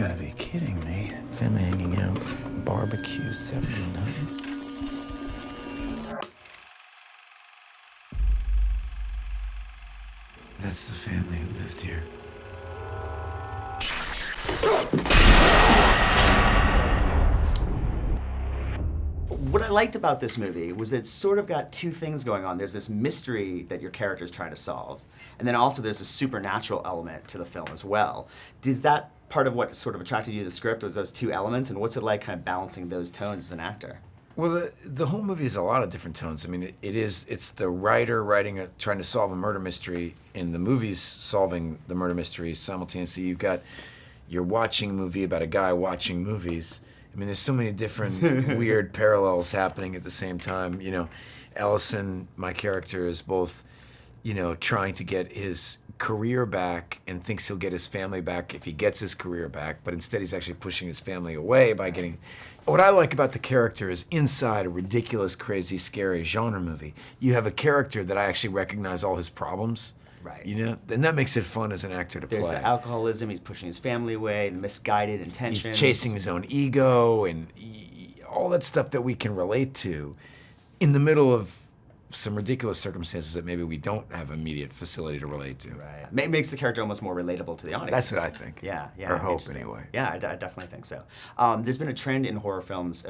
gotta be kidding me. Family hanging out. Barbecue 79. That's the family who lived here. What I liked about this movie was it's sort of got two things going on. There's this mystery that your character's trying to solve, and then also there's a supernatural element to the film as well. Is that part of what sort of attracted you to the script, was those two elements, and what's it like kind of balancing those tones as an actor? Well, the whole movie is a lot of different tones. I mean, it's the writer trying to solve a murder mystery, and the movie's solving the murder mystery simultaneously. You're watching a movie about a guy watching movies. I mean, there's so many different weird parallels happening at the same time. You know, Ellison, my character, is both, you know, trying to get his career back and thinks he'll get his family back if he gets his career back, but instead he's actually pushing his family away by getting... What I like about the character is inside a ridiculous, crazy, scary genre movie, you have a character that I actually recognize all his problems. Right. You know, and that makes it fun as an actor to There's play. the alcoholism, he's pushing his family away, the misguided intentions. He's chasing his own ego and all that stuff that we can relate to in the middle of some ridiculous circumstances that maybe we don't have immediate facility to relate to. Right. Makes the character almost more relatable to the audience. That's what I think. Yeah. Or hope, anyway. Yeah, I definitely think so. There's been a trend in horror films,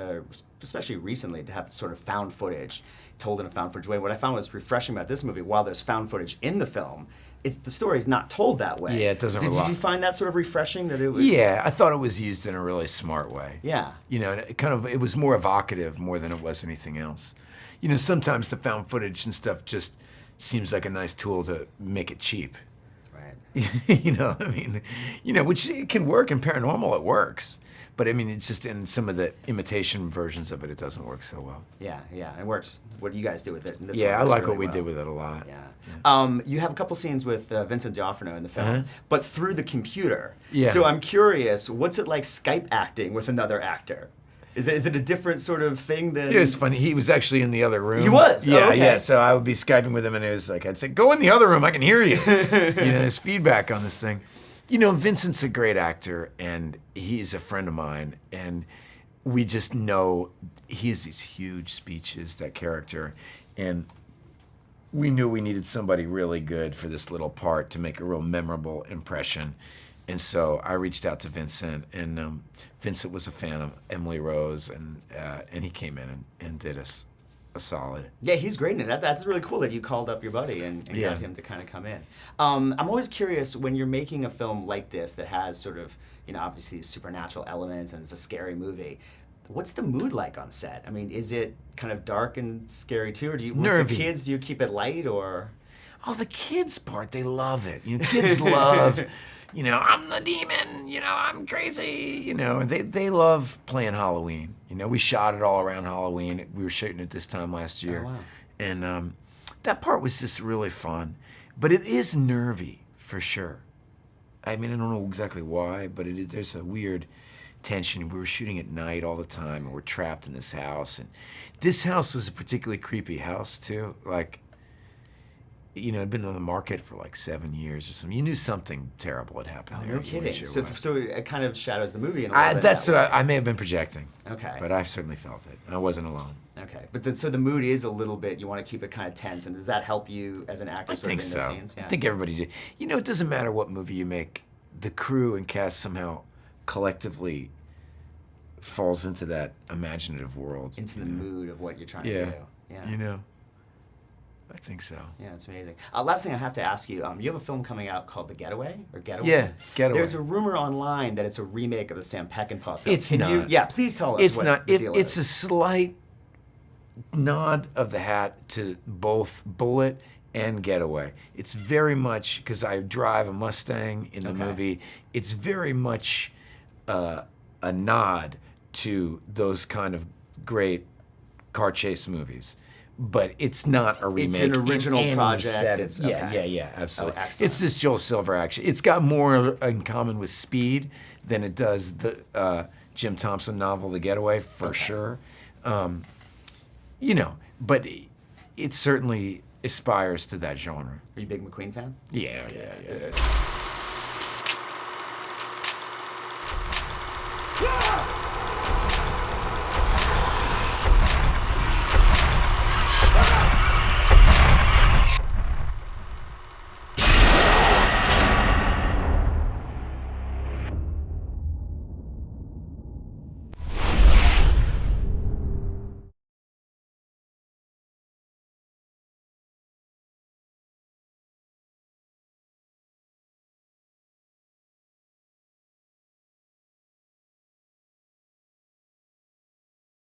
especially recently, to have this sort of found footage told in a found footage way. What I found was refreshing about this movie, while there's found footage in the film, the story's not told that way. Yeah, it doesn't Did you find that sort of refreshing, that it was... Yeah, I thought it was used in a really smart way. Yeah. You know, it was more evocative more than it was anything else. You know, sometimes the found footage and stuff just seems like a nice tool to make it cheap. Right. You know, I mean, you know, which it can work in paranormal, it works. But I mean, it's just in some of the imitation versions of it, it doesn't work so well. Yeah, it works. What do you guys do with it in this Yeah, one? I like really what we well. did with it a lot. Yeah. You have a couple scenes with Vincent D'Onofrio in the film, but through the computer. Yeah. So I'm curious, what's it like Skype acting with another actor? Is it a different sort of thing than... It was funny. He was actually in the other room. He was? Yeah, Oh, okay. yeah. So I would be Skyping with him, and it was like, I'd say, go in the other room. I can hear you. You know, his feedback on this thing. You know, Vincent's a great actor, and he's a friend of mine, and we just know he has these huge speeches, that character, and we knew we needed somebody really good for this little part to make a real memorable impression. And so I reached out to Vincent, and Vincent was a fan of Emily Rose, and he came in and did us a solid. Yeah, he's great in it. That's really cool that you called up your buddy and got him to kind of come in. I'm always curious, when you're making a film like this that has sort of, you know, obviously these supernatural elements and it's a scary movie, what's the mood like on set? I mean, is it kind of dark and scary too, or do you, with the kids, do you keep it light, or? Oh, the kids part, they love it. You know, kids love... You know, I'm the demon, you know, I'm crazy, you know, and they love playing Halloween. You know, we shot it all around Halloween. We were shooting it this time last year. Oh, wow. And that part was just really fun. But it is nervy, for sure. I mean, I don't know exactly why, but there's a weird tension. We were shooting at night all the time, and we're trapped in this house. And this house was a particularly creepy house, too. Like, you know, it'd been on the market for like 7 years or something. You knew something terrible had happened there. No kidding. Sure So it kind of shadows the movie in a little bit. I may have been projecting. Okay. But I certainly felt it. I wasn't alone. Okay. But so the mood is a little bit, you want to keep it kind of tense, and does that help you as an actor I sort think of in so. those scenes? Yeah. I think everybody did. You know, it doesn't matter what movie you make. The crew and cast somehow collectively falls into that imaginative world. Into the mood of what you're trying to do. Yeah. You know. I think so. Yeah, it's amazing. Last thing I have to ask you, you have a film coming out called The Getaway, or Getaway? Yeah, Getaway. There's a rumor online that it's a remake of the Sam Peckinpah film. It's not. Yeah, please tell us it's what not. the deal It's is. a slight nod of the hat to both Bullet and Getaway. It's very much, because I drive a Mustang in the movie, it's very much a nod to those kind of great car chase movies. But it's not a remake. It's an original project. Yeah, absolutely. Oh, excellent. It's this Joel Silver action. It's got more in common with Speed than it does the Jim Thompson novel, The Getaway, for sure. You know, but it certainly aspires to that genre. Are you a big McQueen fan? Yeah.